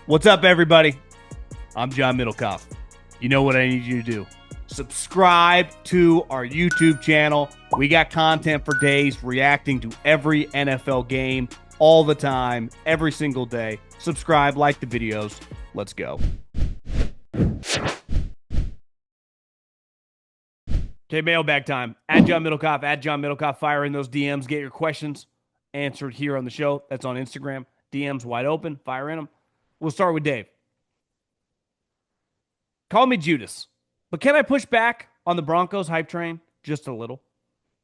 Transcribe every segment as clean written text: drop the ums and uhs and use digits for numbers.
What's up, everybody? I'm John Middlekauff. You know what I need you to do. Subscribe to our YouTube channel. We got content for days reacting to every NFL game all the time, every single day. Subscribe, like the videos. Let's go. Okay, mailbag time. At John Middlekauff, fire in those DMs. Get your questions answered here on the show. That's on Instagram. DMs wide open. Fire in them. We'll start with Dave. Call me Judas, but can I push back on the Broncos hype train just a little?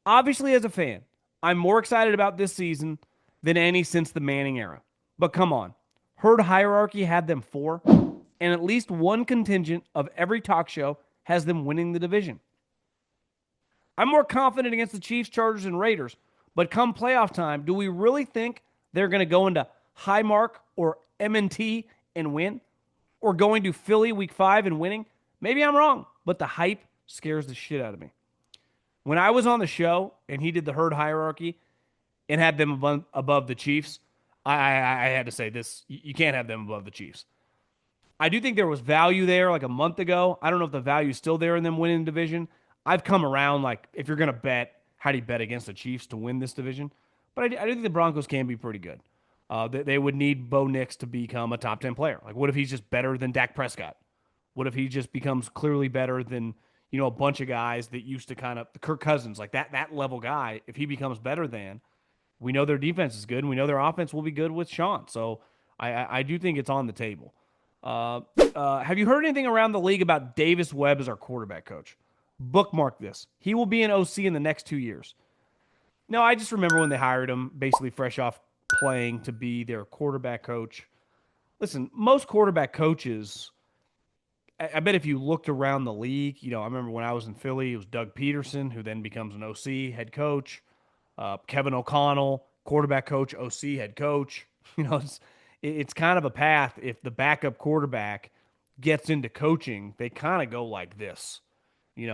Obviously, as a fan, I'm more excited about this season than any since the Manning era. But come on. Herd hierarchy had them 4, and at least one contingent of every talk show has them winning the division. I'm more confident against the Chiefs, Chargers, and Raiders, but come playoff time, do we really think they're going to go into Highmark or M&T and win? Or going to Philly week 5 and winning? Maybe I'm wrong, but the hype scares the shit out of me. When I was on the show and he did the herd hierarchy and had them above the Chiefs, I had to say this, you can't have them above the Chiefs. I do think there was value there like a month ago. I don't know if the value is still there in them winning the division. I've come around, like, if you're going to bet, how do you bet against the Chiefs to win this division? But I do think the Broncos can be pretty good. They would need Bo Nix to become a top 10 player. Like, what if he's just better than Dak Prescott? What if he just becomes clearly better than, a bunch of guys that used to kind of, Kirk Cousins, like that level guy, if he becomes better than, we know their defense is good, and we know their offense will be good with Sean. So I do think it's on the table. Have you heard anything around the league about Davis Webb as our quarterback coach? Bookmark this. He will be an OC in the next 2 years. No, I just remember when they hired him, basically fresh off playing, to be their quarterback coach. Listen, most quarterback coaches, I bet if you looked around the league, I remember when I was in Philly, it was Doug Peterson, who then becomes an OC head coach. Kevin O'Connell, quarterback coach, OC head coach. It's kind of a path. If the backup quarterback gets into coaching, they kind of go like this.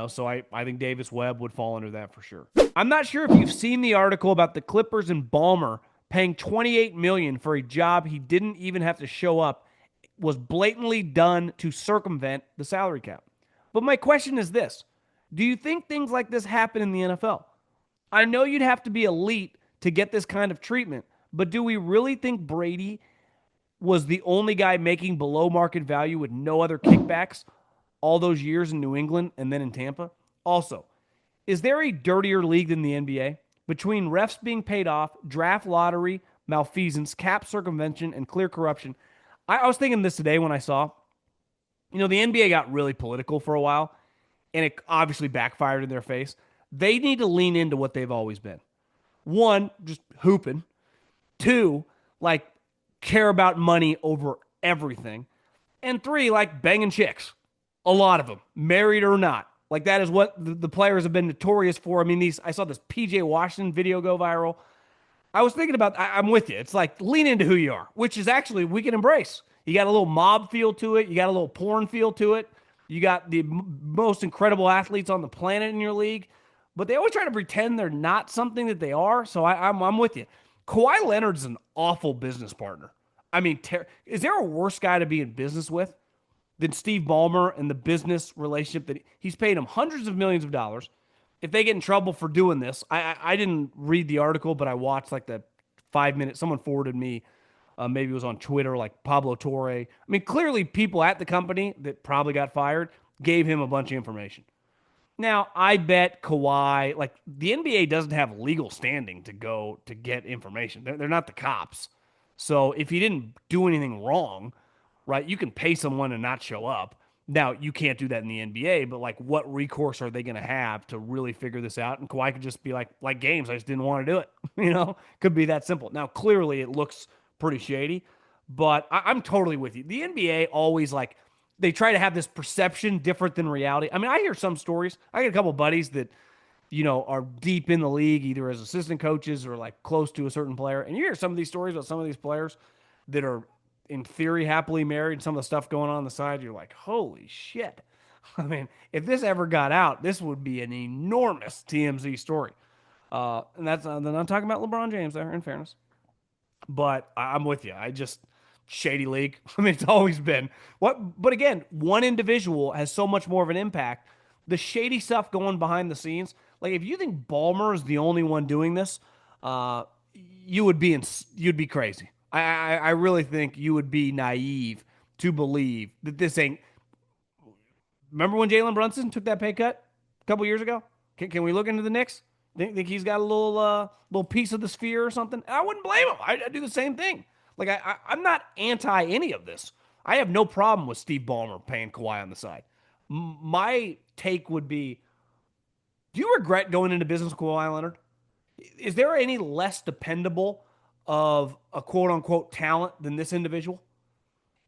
So I think Davis Webb would fall under that for sure. I'm not sure if you've seen the article about the Clippers and Ballmer paying $28 million for a job he didn't even have to show up, was blatantly done to circumvent the salary cap. But my question is this. Do you think things like this happen in the NFL? I know you'd have to be elite to get this kind of treatment, but do we really think Brady was the only guy making below market value with no other kickbacks all those years in New England and then in Tampa? Also, is there a dirtier league than the NBA? Between refs being paid off, draft lottery, malfeasance, cap circumvention, and clear corruption. I was thinking this today when I saw, the NBA got really political for a while, and it obviously backfired in their face. They need to lean into what they've always been. 1, just hooping. 2, care about money over everything. And 3, banging chicks. A lot of them, married or not. That is what the players have been notorious for. I saw this PJ Washington video go viral. I was thinking about, I'm with you. It's lean into who you are, which is actually we can embrace. You got a little mob feel to it. You got a little porn feel to it. You got the most incredible athletes on the planet in your league, but they always try to pretend they're not something that they are. So I'm with you. Kawhi Leonard's an awful business partner. Is there a worse guy to be in business with than Steve Ballmer and the business relationship that he's paid him hundreds of millions of dollars? If they get in trouble for doing this, I didn't read the article, but I watched the 5 minutes. Someone forwarded me, maybe it was on Twitter, Pablo Torre. Clearly people at the company that probably got fired gave him a bunch of information. Now, I bet Kawhi, the NBA doesn't have legal standing to go to get information. They're not the cops. So if he didn't do anything wrong, right, you can pay someone and not show up. Now, you can't do that in the NBA, but what recourse are they going to have to really figure this out? And Kawhi could just be like games, I just didn't want to do it. Could be that simple. Now, clearly it looks pretty shady, but I'm totally with you. The NBA always they try to have this perception different than reality. I hear some stories. I got a couple buddies that, are deep in the league, either as assistant coaches or close to a certain player. And you hear some of these stories about some of these players that are in theory happily married, some of the stuff going on the side, you're like, holy shit. If this ever got out, this would be an enormous TMZ story. And that's then I'm talking about LeBron James there, in fairness. But I'm with you. shady league. I mean, it's always been. But again, one individual has so much more of an impact. The shady stuff going behind the scenes. Like if you think Ballmer is the only one doing this, uh, you'd be crazy. I really think you would be naive to believe that this ain't. Remember when Jalen Brunson took that pay cut a couple years ago? Can we look into the Knicks? Think he's got a little piece of the sphere or something? I wouldn't blame him. I'd do the same thing. Like I'm not anti any of this. I have no problem with Steve Ballmer paying Kawhi on the side. My take would be: do you regret going into business with Kawhi Leonard? Is there any less dependable of a quote unquote talent than this individual?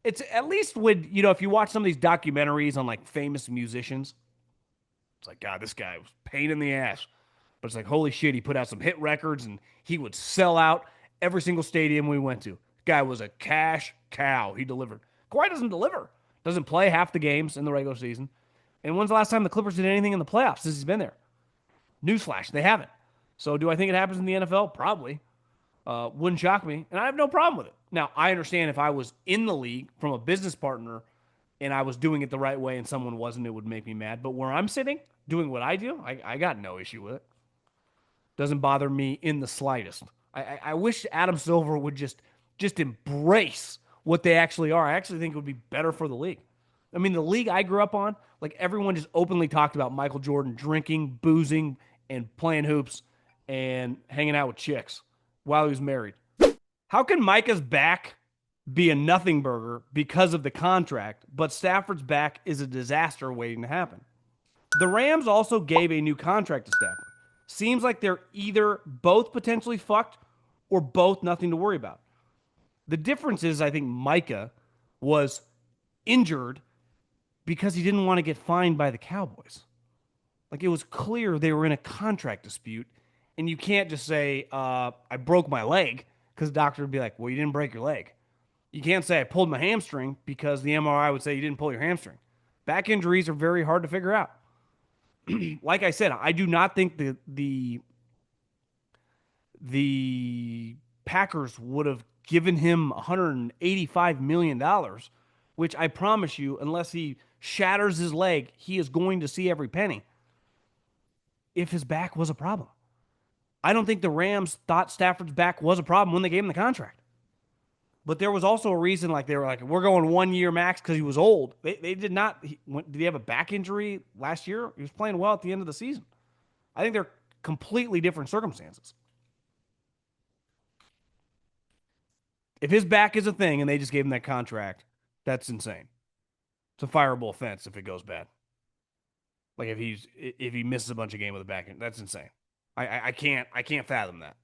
It's at least when, if you watch some of these documentaries on like famous musicians, it's like, God, this guy was a pain in the ass. But it's like, holy shit, he put out some hit records and he would sell out every single stadium we went to. Guy was a cash cow. He delivered. Kawhi doesn't deliver. Doesn't play half the games in the regular season. And when's the last time the Clippers did anything in the playoffs since he's been there? Newsflash, they haven't. So do I think it happens in the NFL? Probably. Wouldn't shock me. And I have no problem with it. Now, I understand if I was in the league from a business partner and I was doing it the right way and someone wasn't, it would make me mad. But where I'm sitting, doing what I do, I got no issue with it. Doesn't bother me in the slightest. I wish Adam Silver would just embrace what they actually are. I actually think it would be better for the league. I mean, the league I grew up on, like everyone just openly talked about Michael Jordan drinking, boozing, and playing hoops and hanging out with chicks while he was married. How can Micah's back be a nothing burger because of the contract, but Stafford's back is a disaster waiting to happen? The Rams also gave a new contract to Stafford. Seems like they're either both potentially fucked or both nothing to worry about. The difference is I think Micah was injured because he didn't want to get fined by the Cowboys. Like it was clear they were in a contract dispute, and you can't just say, I broke my leg, because the doctor would be like, well, you didn't break your leg. You can't say I pulled my hamstring because the MRI would say you didn't pull your hamstring. Back injuries are very hard to figure out. Like I said, I do not think the Packers would have given him $185 million, which I promise you, unless he shatters his leg, he is going to see every penny if his back was a problem. I don't think the Rams thought Stafford's back was a problem when they gave him the contract. But there was also a reason, like they were like, we're going 1 year max because he was old. They did not. Did he have a back injury last year? He was playing well at the end of the season. I think they're completely different circumstances. If his back is a thing and they just gave him that contract, that's insane. It's a fireable offense if it goes bad. Like if he misses a bunch of games with a back, that's insane. I can't fathom that.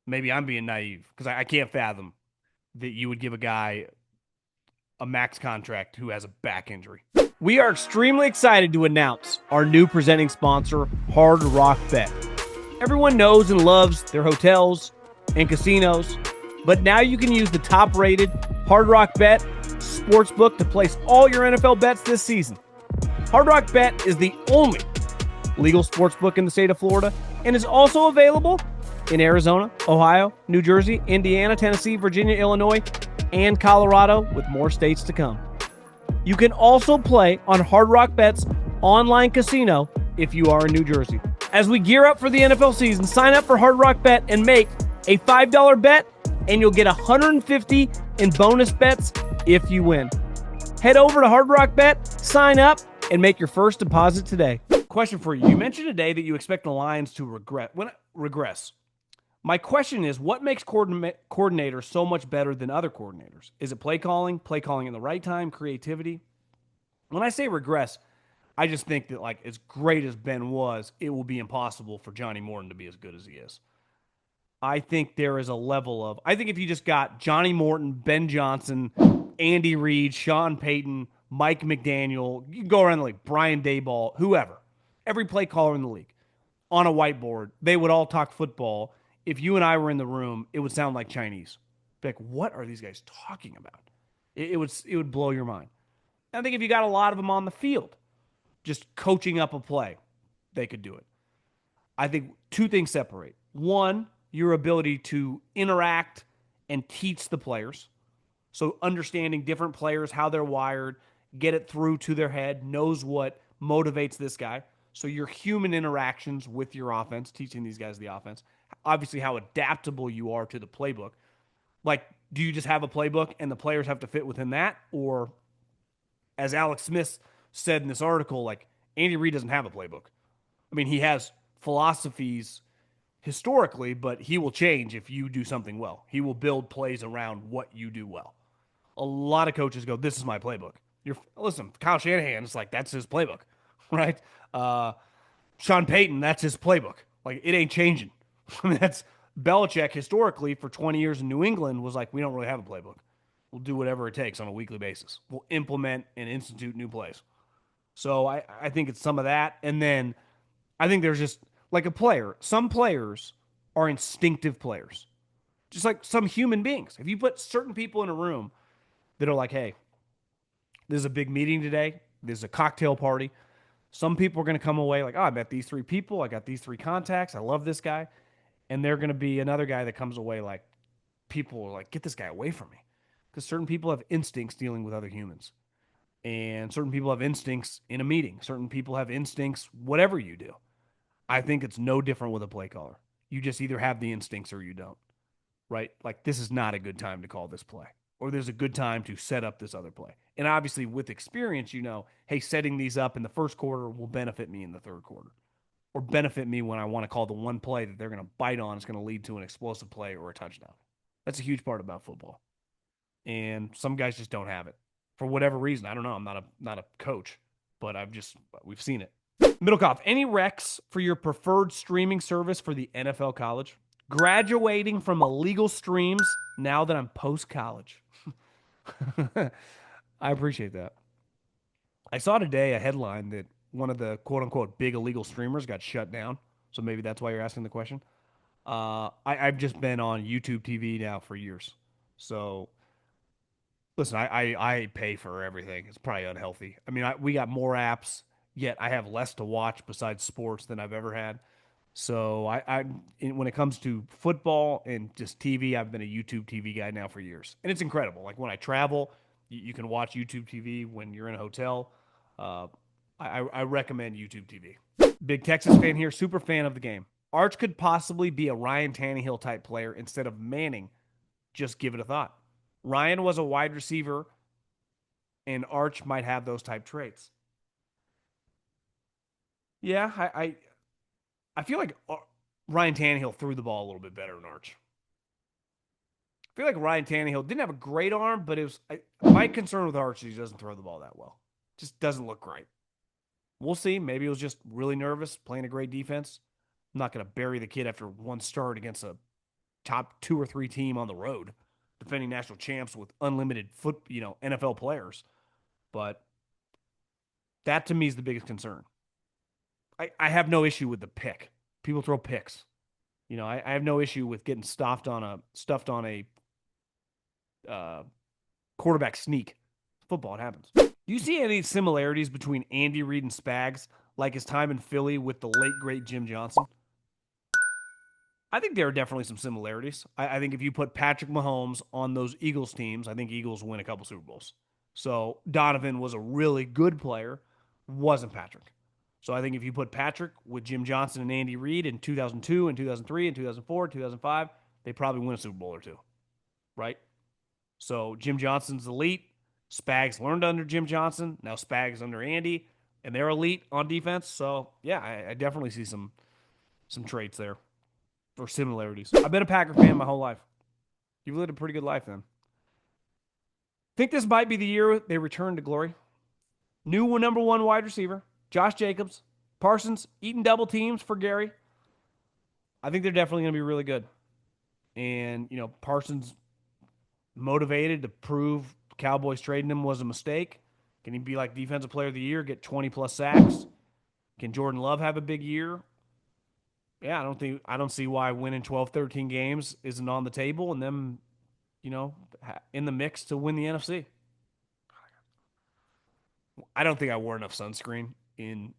Maybe I'm being naive because I can't fathom that you would give a guy a max contract who has a back injury. We are extremely excited to announce our new presenting sponsor, Hard Rock Bet. Everyone knows and loves their hotels and casinos, but now you can use the top-rated Hard Rock Bet sportsbook to place all your NFL bets this season. Hard Rock Bet is the only legal sportsbook in the state of Florida and is also available in Arizona, Ohio, New Jersey, Indiana, Tennessee, Virginia, Illinois, and Colorado, with more states to come. You can also play on Hard Rock Bet's online casino if you are in New Jersey. As we gear up for the NFL season, sign up for Hard Rock Bet and make a $5 bet, and you'll get $150 in bonus bets if you win. Head over to Hard Rock Bet, sign up, and make your first deposit today. Question for you. You mentioned today that you expect the Lions to regress. My question is, what makes coordinators so much better than other coordinators? Is it play calling in the right time, creativity? When I say regress, I just think that, like, as great as Ben was, it will be impossible for Johnny Morton to be as good as he is. I think there is a level of, I think if you just got Johnny Morton, Ben Johnson, Andy Reid, Sean Payton, Mike McDaniel, you can go around the league, Brian Daboll, whoever, every play caller in the league, on a whiteboard, they would all talk football. If you and I were in the room, it would sound like Chinese. Be like, what are these guys talking about? It would blow your mind. I think if you got a lot of them on the field, just coaching up a play, they could do it. I think two things separate. One, your ability to interact and teach the players. So understanding different players, how they're wired, get it through to their head, knows what motivates this guy. So your human interactions with your offense, teaching these guys the offense, obviously how adaptable you are to the playbook. Like, do you just have a playbook and the players have to fit within that? Or, as Alex Smith said in this article, like, Andy Reid doesn't have a playbook. I mean, he has philosophies historically, but he will change if you do something well. He will build plays around what you do well. A lot of coaches go, "This is my playbook." Listen, Kyle Shanahan is like, that's his playbook, right? Uh, Sean Payton, that's his playbook. Like, it ain't changing. I mean, that's Belichick historically for 20 years in New England was like, we don't really have a playbook. We'll do whatever it takes on a weekly basis. We'll implement and institute new plays. So I think it's some of that. And then I think there's just like a player. Some players are instinctive players, just like some human beings. If you put certain people in a room that are like, hey, this is a big meeting today, there's a cocktail party. Some people are going to come away like, oh, I met these three people. I got these three contacts. I love this guy. And they're going to be another guy that comes away like, people are like, get this guy away from me. Because certain people have instincts dealing with other humans. And certain people have instincts in a meeting. Certain people have instincts, whatever you do. I think it's no different with a play caller. You just either have the instincts or you don't, right? Like, this is not a good time to call this play, or there's a good time to set up this other play. And obviously, with experience, you know, hey, setting these up in the first quarter will benefit me in the third quarter, or benefit me when I want to call the one play that they're going to bite on. It's going to lead to an explosive play or a touchdown. That's a huge part about football. And some guys just don't have it for whatever reason. I don't know. I'm not a coach, but we've seen it. Middlekauff, any recs for your preferred streaming service for the NFL college? Graduating from illegal streams now that I'm post college. I appreciate that. I saw today a headline that one of the quote unquote big illegal streamers got shut down. So maybe that's why you're asking the question. I've just been on YouTube TV now for years. So listen, I pay for everything. It's probably unhealthy. I mean, we got more apps, yet I have less to watch besides sports than I've ever had. So when it comes to football and just TV, I've been a YouTube TV guy now for years, and it's incredible. Like when I travel, you can watch YouTube TV when you're in a hotel. Uh, I recommend YouTube TV. Big Texas fan here, super fan of the game. Arch could possibly be a Ryan Tannehill type player instead of Manning. Just give it a thought. Ryan was a wide receiver, and Arch might have those type traits. Yeah, I feel like Ryan Tannehill threw the ball a little bit better than Arch. I feel like Ryan Tannehill didn't have a great arm, but my concern with Arch is he doesn't throw the ball that well. Just doesn't look great. We'll see. Maybe it was just really nervous playing a great defense. I'm not going to bury the kid after one start against a top 2 or 3 team on the road, defending national champs with unlimited NFL players. But that to me is the biggest concern. I have no issue with the pick. People throw picks. I have no issue with getting stuffed on a quarterback sneak. Football, it happens. Do you see any similarities between Andy Reid and Spags, like his time in Philly with the late great Jim Johnson? I think there are definitely some similarities. I think if you put Patrick Mahomes on those Eagles teams, I think Eagles win a couple Super Bowls. So Donovan was a really good player, wasn't Patrick. So I think if you put Patrick with Jim Johnson and Andy Reid in 2002 and 2003 and 2004, 2005, they probably win a Super Bowl or two, right? So Jim Johnson's elite. Spags learned under Jim Johnson. Now Spags under Andy, and they're elite on defense. So yeah, I definitely see some traits there or similarities. I've been a Packer fan my whole life. You've lived a pretty good life then. Think this might be the year they return to glory. New number 1 wide receiver, Josh Jacobs. Parsons eating double teams for Gary. I think they're definitely going to be really good. And, Parsons motivated to prove Cowboys trading him was a mistake. Can he be like defensive player of the year, get 20 plus sacks? Can Jordan Love have a big year? Yeah, I don't see why winning 12, 13 games isn't on the table and them, in the mix to win the NFC. I don't think I wore enough sunscreen in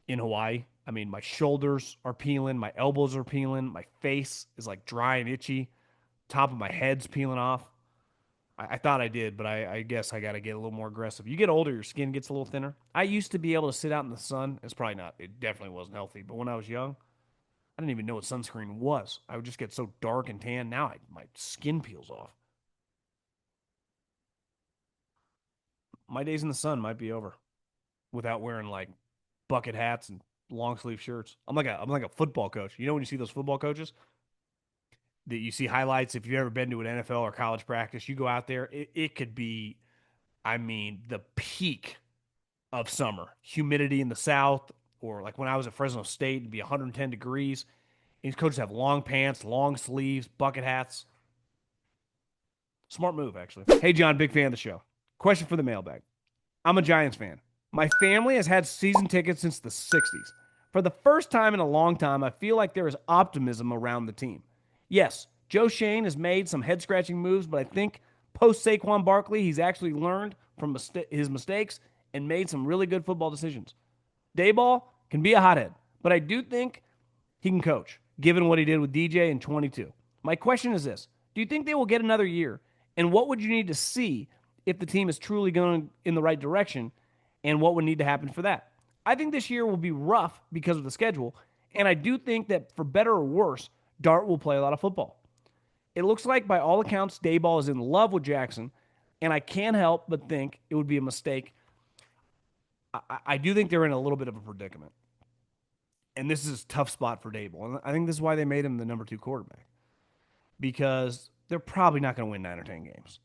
Hawaii. I mean, my shoulders are peeling, my elbows are peeling, my face is like dry and itchy, top of my head's peeling off. I thought I did, but I guess I got to get a little more aggressive. You get older, your skin gets a little thinner. I used to be able to sit out in the sun. It's probably not, it definitely wasn't healthy. But when I was young, I didn't even know what sunscreen was. I would just get so dark and tan. Now my skin peels off. My days in the sun might be over without wearing like bucket hats and long sleeve shirts. I'm like a football coach. You know when you see those football coaches that you see highlights, if you've ever been to an NFL or college practice, you go out there, it could be, I mean, the peak of summer. Humidity in the south, or like when I was at Fresno State, it'd be 110 degrees. These coaches have long pants, long sleeves, bucket hats. Smart move, actually. Hey, John, big fan of the show. Question for the mailbag. I'm a Giants fan. My family has had season tickets since the 60s. For the first time in a long time, I feel like there is optimism around the team. Yes, Joe Shane has made some head scratching moves, but I think post Saquon Barkley, he's actually learned from his mistakes and made some really good football decisions. Dayball can be a hothead, but I do think he can coach, given what he did with DJ in 22. My question is this: do you think they will get another year? And what would you need to see if the team is truly going in the right direction? And what would need to happen for that? I think this year will be rough because of the schedule. And I do think that for better or worse, Dart will play a lot of football. It looks like, by all accounts, Dayball is in love with Jackson. And I can't help but think it would be a mistake. I do think they're in a little bit of a predicament. And this is a tough spot for Dable. And I think this is why they made him the number 2 quarterback, because they're probably not going to win 9 or 10 games.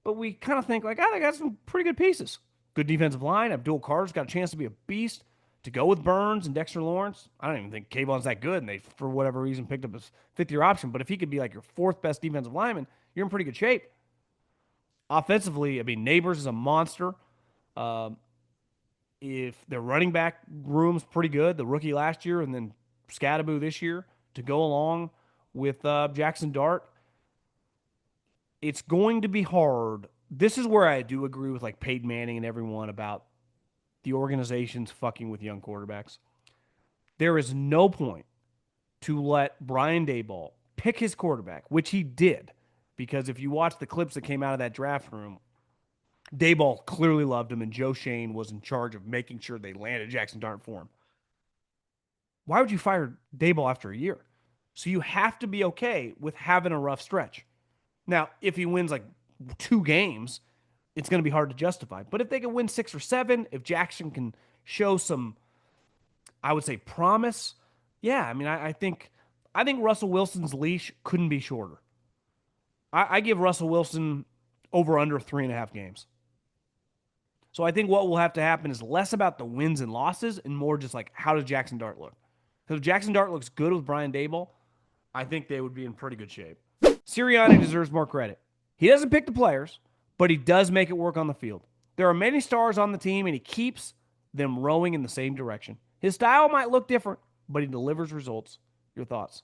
But we kind of think like, they got some pretty good pieces. Good defensive line. Abdul Carter's got a chance to be a beast to go with Burns and Dexter Lawrence. I don't even think Kayvon's that good, and they, for whatever reason, picked up his 5th-year option. But if he could be like your 4th best defensive lineman, you're in pretty good shape. Offensively, I mean, Neighbors is a monster. Um, if their running back room's pretty good, the rookie last year and then Scattaboo this year to go along with Jackson Dart, it's going to be hard. This is where I do agree with like Peyton Manning and everyone about the organizations fucking with young quarterbacks. There is no point to let Brian Daboll pick his quarterback, which he did, because if you watch the clips that came out of that draft room, Daboll clearly loved him, and Joe Shane was in charge of making sure they landed Jackson Dart for him. Why would you fire Daboll after a year? So you have to be okay with having a rough stretch. Now, if he wins like 2 games, it's going to be hard to justify. But if they can win 6 or 7, if Jackson can show some, I would say, promise, yeah. I mean, I think Russell Wilson's leash couldn't be shorter. I give Russell Wilson over under 3.5 games. So I think what will have to happen is less about the wins and losses and more just like, how does Jackson Dart look? Because if Jackson Dart looks good with Brian Daboll, I think they would be in pretty good shape. Sirianni deserves more credit. He doesn't pick the players, but he does make it work on the field. There are many stars on the team, and he keeps them rowing in the same direction. His style might look different, but he delivers results. Your thoughts?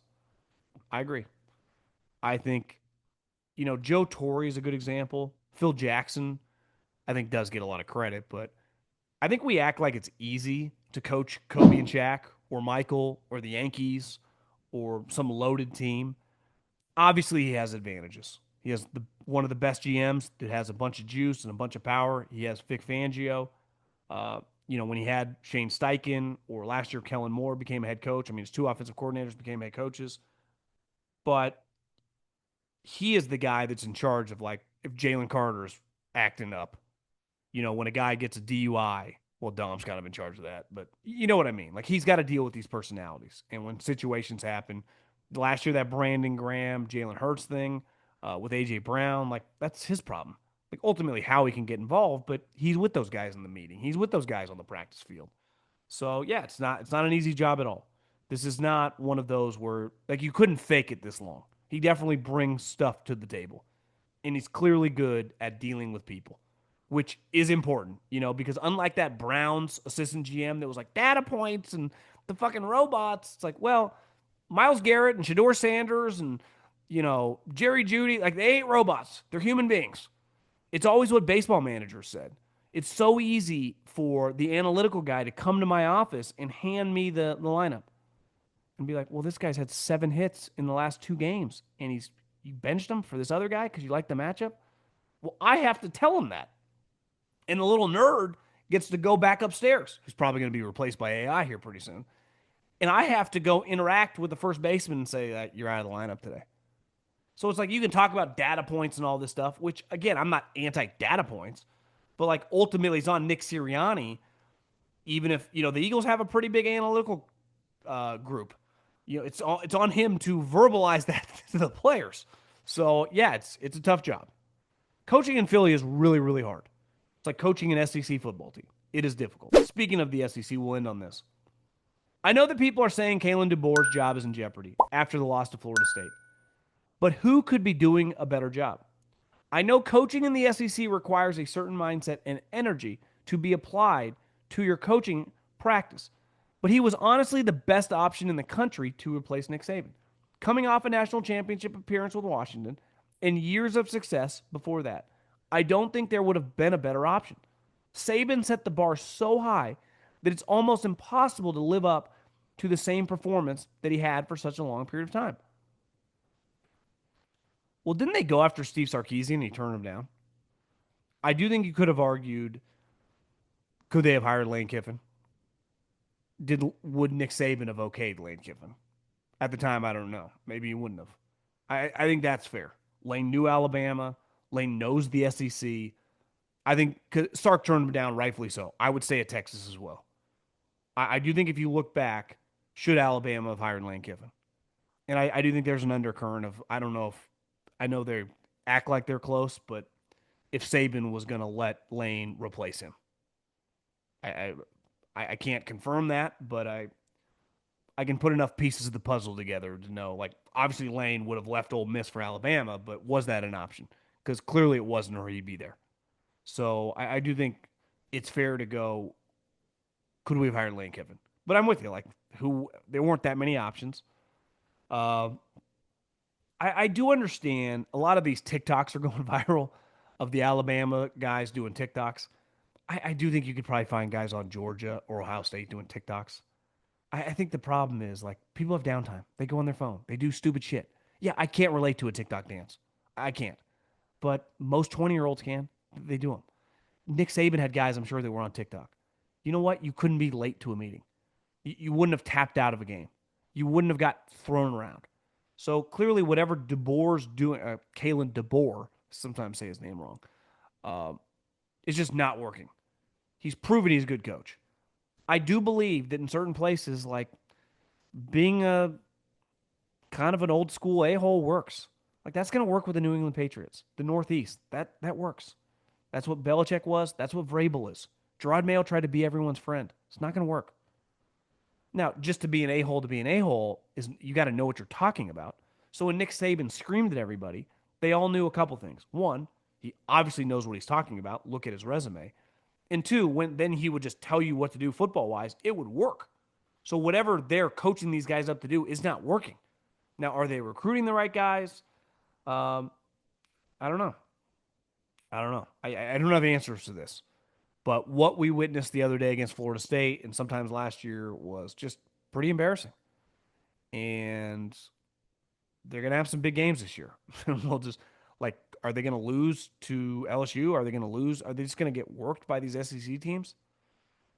I agree. I think, Joe Torre is a good example. Phil Jackson, I think, does get a lot of credit, but I think we act like it's easy to coach Kobe and Shaq or Michael or the Yankees or some loaded team. Obviously, he has advantages. He has one of the best GMs that has a bunch of juice and a bunch of power. He has Vic Fangio. When he had Shane Steichen, or last year Kellen Moore became a head coach. I mean, his 2 offensive coordinators became head coaches. But he is the guy that's in charge of, like, if Jalen Carter's acting up, when a guy gets a DUI, well, Dom's kind of in charge of that. But you know what I mean? Like, he's got to deal with these personalities. And when situations happen, last year, that Brandon Graham, Jalen Hurts thing with A.J. Brown, like, that's his problem. Like, ultimately, how he can get involved, but he's with those guys in the meeting. He's with those guys on the practice field. So, yeah, it's not an easy job at all. This is not one of those where, like, you couldn't fake it this long. He definitely brings stuff to the table. And he's clearly good at dealing with people, which is important, because unlike that Browns assistant GM that was like data points and the fucking robots, it's like, well, Myles Garrett and Shador Sanders and, Jerry Jeudy, like, they ain't robots. They're human beings. It's always what baseball managers said. It's so easy for the analytical guy to come to my office and hand me the lineup and be like, well, this guy's had 7 hits in the last 2 games, and you benched him for this other guy because you like the matchup. Well, I have to tell him that. And the little nerd gets to go back upstairs, who's probably going to be replaced by AI here pretty soon. And I have to go interact with the first baseman and say that you're out of the lineup today. So it's like you can talk about data points and all this stuff, which again, I'm not anti data points, but like ultimately it's on Nick Sirianni. Even if the Eagles have a pretty big analytical group, it's on him to verbalize that to the players. So yeah, it's a tough job. Coaching in Philly is really really hard. It's like coaching an SEC football team. It is difficult. Speaking of the SEC, we'll end on this. I know that people are saying Kalen DeBoer's job is in jeopardy after the loss to Florida State, but who could be doing a better job? I know coaching in the SEC requires a certain mindset and energy to be applied to your coaching practice, but he was honestly the best option in the country to replace Nick Saban. Coming off a national championship appearance with Washington and years of success before that, I don't think there would have been a better option. Saban set the bar so high that it's almost impossible to live up to the same performance that he had for such a long period of time. Well, didn't they go after Steve Sarkisian and he turned him down? I do think you could have argued, could they have hired Lane Kiffin? Would Nick Saban have okayed Lane Kiffin? At the time, I don't know. Maybe he wouldn't have. I think that's fair. Lane knew Alabama. Lane knows the SEC. I think Sark turned him down, rightfully so. I would say at Texas as well. I do think if you look back, should Alabama have hired Lane Kiffin? And I do think there's an undercurrent of, I don't know if, I know they act like they're close, but if Saban was going to let Lane replace him. I can't confirm that, but I can put enough pieces of the puzzle together to know, like, obviously Lane would have left Ole Miss for Alabama, but was that an option? Because clearly it wasn't, or he'd be there. So I do think it's fair to go, could we have hired Lane Kiffin? But I'm with you. Like, there weren't that many options. I do understand a lot of these TikToks are going viral of the Alabama guys doing TikToks. I do think you could probably find guys on Georgia or Ohio State doing TikToks. I think the problem is, like, people have downtime. They go on their phone. They do stupid shit. Yeah, I can't relate to a TikTok dance. I can't. But most 20-year-olds can. They do them. Nick Saban had guys, I'm sure, that were on TikTok. You know what? You couldn't be late to a meeting. You wouldn't have tapped out of a game. You wouldn't have got thrown around. So clearly, whatever DeBoer's doing, Kalen DeBoer, sometimes say his name wrong, is just not working. He's proven he's a good coach. I do believe that in certain places, like being a kind of an old school a-hole works. Like that's going to work with the New England Patriots, the Northeast. That works. That's what Belichick was. That's what Vrabel is. Gerard Mayo tried to be everyone's friend. It's not going to work. Now, just to be an a-hole is you got to know what you're talking about. So when Nick Saban screamed at everybody, they all knew a couple things. One, he obviously knows what he's talking about. Look at his resume. And two, when then he would just tell you what to do football-wise, it would work. So whatever they're coaching these guys up to do is not working. Now, are they recruiting the right guys? I don't know. I don't have the answers to this. But what we witnessed the other day against Florida State and sometimes last year was just pretty embarrassing. And they're going to have some big games this year. We'll just, like, are they going to lose to LSU? Are they going to lose? Are they just going to get worked by these SEC teams?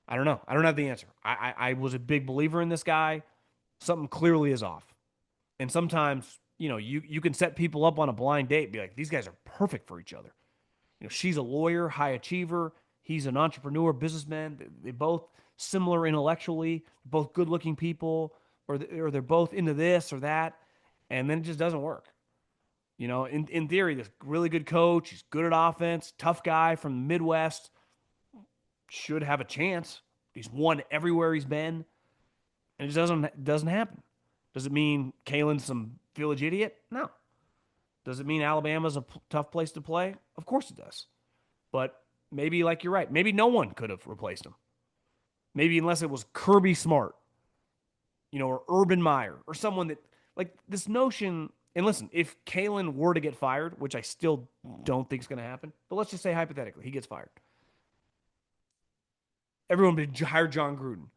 I don't know. I don't have the answer. I was a big believer in this guy. Something clearly is off. And sometimes, you can set people up on a blind date and be like, these guys are perfect for each other. She's a lawyer, high achiever. He's an entrepreneur, businessman. They both similar intellectually, both good-looking people, or they're both into this or that, and then it just doesn't work. In theory, this really good coach, he's good at offense, tough guy from the Midwest, should have a chance. He's won everywhere he's been, and it doesn't happen. Does it mean Kalen's some village idiot? No. Does it mean Alabama's a tough place to play? Of course it does. But maybe, like you're right, maybe no one could have replaced him. Maybe unless it was Kirby Smart, or Urban Meyer, or someone that, like, this notion. And listen, if Kalen were to get fired, which I still don't think is going to happen, but let's just say hypothetically, he gets fired. Everyone would hire John Gruden.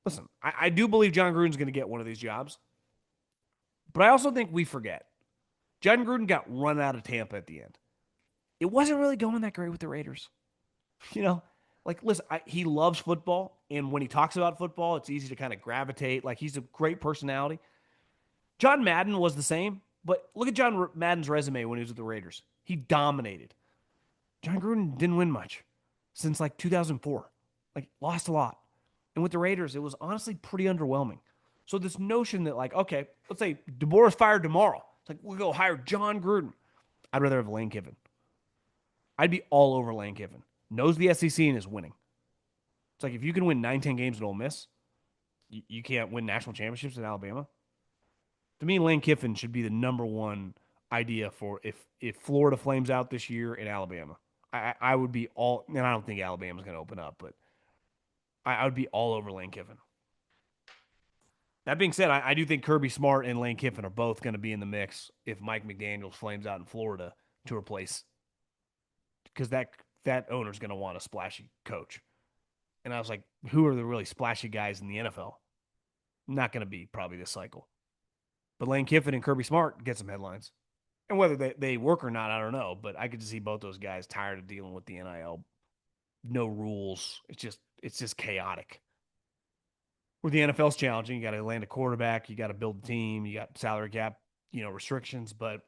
Listen, I do believe John Gruden's going to get one of these jobs, but I also think we forget. John Gruden got run out of Tampa at the end. it wasn't really going that great with the Raiders. You know, like listen, he loves football, and when he talks about football, it's easy to kind of gravitate. Like he's a great personality. John Madden was the same, but look at John Madden's resume when he was with the Raiders. He dominated. John Gruden didn't win much since like 2004. Like lost a lot. And with the Raiders, it was honestly pretty underwhelming. So this notion that like, okay, let's say DeBoer is fired tomorrow. It's like we'll go hire John Gruden. I'd rather have Lane Kiffin. I'd be all over Lane Kiffin. Knows the SEC and is winning. It's like if you can win 9, 10 games at Ole Miss, you can't win national championships in Alabama. To me, Lane Kiffin should be the number one idea for if Florida flames out this year in Alabama. I would be all, and I don't think Alabama's going to open up, but I would be all over Lane Kiffin. That being said, I do think Kirby Smart and Lane Kiffin are both going to be in the mix if Mike McDaniels flames out in Florida to replace, because that owner's going to want a splashy coach. And I was like, who are the really splashy guys in the NFL? Not going to be probably this cycle. But Lane Kiffin and Kirby Smart get some headlines. And whether they work or not, I don't know. But I could see both those guys tired of dealing with the NIL. No rules. It's just chaotic. Where the NFL's challenging, you got to land a quarterback, you got to build a team, you got salary cap, restrictions, but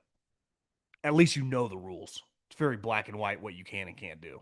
at least you know the rules. It's very black and white what you can and can't do.